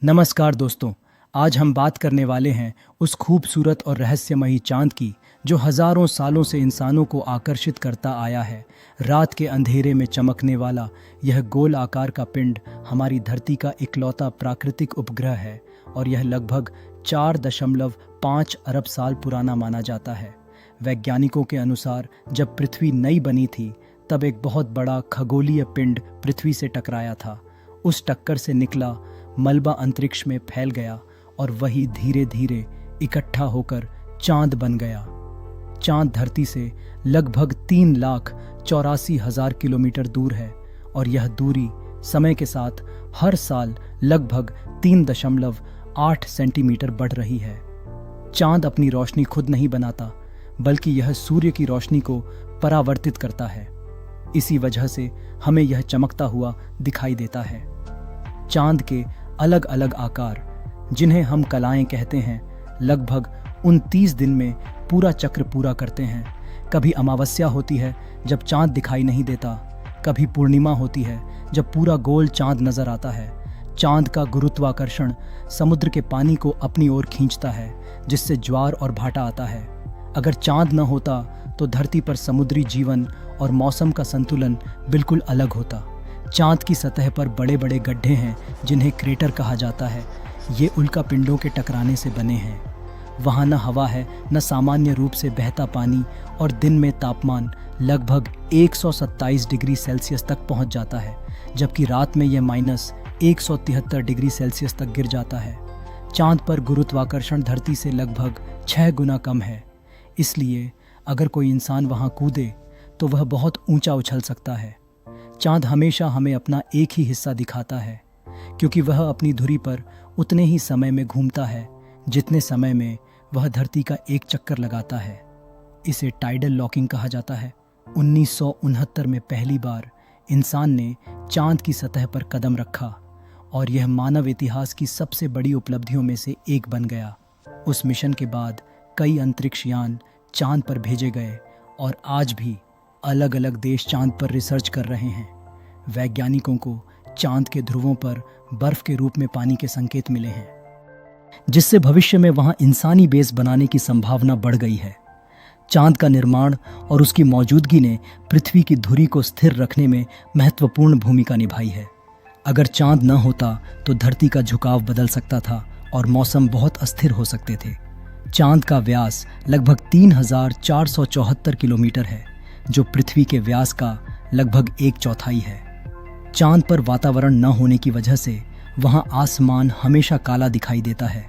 नमस्कार दोस्तों। आज हम बात करने वाले हैं उस खूबसूरत और रहस्यमयी चांद की जो हजारों सालों से इंसानों को आकर्षित करता आया है। रात के अंधेरे में चमकने वाला यह गोल आकार का पिंड हमारी धरती का इकलौता प्राकृतिक उपग्रह है और यह लगभग 4.5 अरब साल पुराना माना जाता है। वैज्ञानिकों के अनुसार जब पृथ्वी नई बनी थी तब एक बहुत बड़ा खगोलीय पिंड पृथ्वी से टकराया था। उस टक्कर से निकला मलबा अंतरिक्ष में फैल गया और वही धीरे धीरे इकट्ठा होकर चांद बन गया। चांद धरती से लगभग 3,84,000 किलोमीटर दूर है और यह दूरी समय के साथ हर साल लगभग 3.8 सेंटीमीटर बढ़ रही है। चांद अपनी रोशनी खुद नहीं बनाता बल्कि यह सूर्य की रोशनी को परावर्तित करता है। इसी वजह से हमें यह चमकता हुआ दिखाई देता है। चांद के अलग अलग आकार, जिन्हें हम कलाएं कहते हैं, लगभग 29 दिन में पूरा चक्र पूरा करते हैं। कभी अमावस्या होती है जब चांद दिखाई नहीं देता, कभी पूर्णिमा होती है जब पूरा गोल चांद नजर आता है। चांद का गुरुत्वाकर्षण समुद्र के पानी को अपनी ओर खींचता है, जिससे ज्वार और भाटा आता है। अगर चांद न होता तो धरती पर समुद्री जीवन और मौसम का संतुलन बिल्कुल अलग होता। चांद की सतह पर बड़े बड़े गड्ढे हैं जिन्हें क्रेटर कहा जाता है। ये उल्का पिंडों के टकराने से बने हैं। वहाँ न हवा है, न सामान्य रूप से बहता पानी और दिन में तापमान लगभग 127 डिग्री सेल्सियस तक पहुँच जाता है, जबकि रात में यह -173 डिग्री सेल्सियस तक गिर जाता है। चांद पर गुरुत्वाकर्षण धरती से लगभग 6 गुना कम है। इसलिए अगर कोई इंसान वहाँ कूदे तो वह बहुत ऊंचा उछल सकता है। चांद हमेशा हमें अपना एक ही हिस्सा दिखाता है, क्योंकि वह अपनी धुरी पर उतने ही समय में घूमता है जितने समय में वह धरती का एक चक्कर लगाता है। इसे टाइडल लॉकिंग कहा जाता है। 1969 में पहली बार इंसान ने चांद की सतह पर कदम रखा और यह मानव इतिहास की सबसे बड़ी उपलब्धियों में से एक बन गया। उस मिशन के बाद कई अंतरिक्ष यान चांद पर भेजे गए और आज भी अलग अलग देश चांद पर रिसर्च कर रहे हैं। वैज्ञानिकों को चांद के ध्रुवों पर बर्फ के रूप में पानी के संकेत मिले हैं, जिससे भविष्य में वहां इंसानी बेस बनाने की संभावना बढ़ गई है। चांद का निर्माण और उसकी मौजूदगी ने पृथ्वी की धुरी को स्थिर रखने में महत्वपूर्ण भूमिका निभाई है। अगर चांद न होता तो धरती का झुकाव बदल सकता था और मौसम बहुत अस्थिर हो सकते थे। चांद का व्यास लगभग 3,474 किलोमीटर है, जो पृथ्वी के व्यास का लगभग 1/4 है। चांद पर वातावरण न होने की वजह से वहां आसमान हमेशा काला दिखाई देता है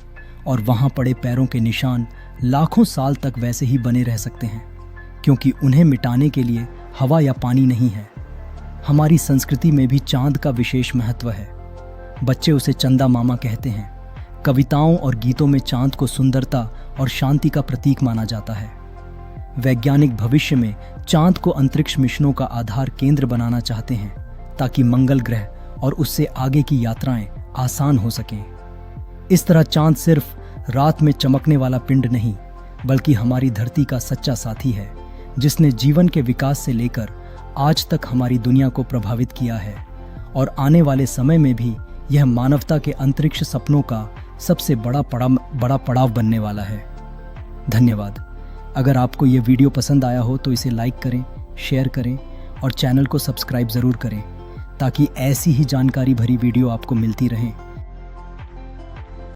और वहां पड़े पैरों के निशान लाखों साल तक वैसे ही बने रह सकते हैं, क्योंकि उन्हें मिटाने के लिए हवा या पानी नहीं है। हमारी संस्कृति में भी चांद का विशेष महत्व है। बच्चे उसे चंदा मामा कहते हैं। कविताओं और गीतों में चांद को सुंदरता और शांति का प्रतीक माना जाता है। वैज्ञानिक भविष्य में चांद को अंतरिक्ष मिशनों का आधार केंद्र बनाना चाहते हैं, ताकि मंगल ग्रह और उससे आगे की यात्राएं आसान हो सकें। इस तरह चांद सिर्फ रात में चमकने वाला पिंड नहीं, बल्कि हमारी धरती का सच्चा साथी है, जिसने जीवन के विकास से लेकर आज तक हमारी दुनिया को प्रभावित किया है और आने वाले समय में भी यह मानवता के अंतरिक्ष सपनों का सबसे बड़ा पड़ाव बनने वाला है। धन्यवाद। अगर आपको ये वीडियो पसंद आया हो तो इसे लाइक करें, शेयर करें और चैनल को सब्सक्राइब ज़रूर करें, ताकि ऐसी ही जानकारी भरी वीडियो आपको मिलती रहें।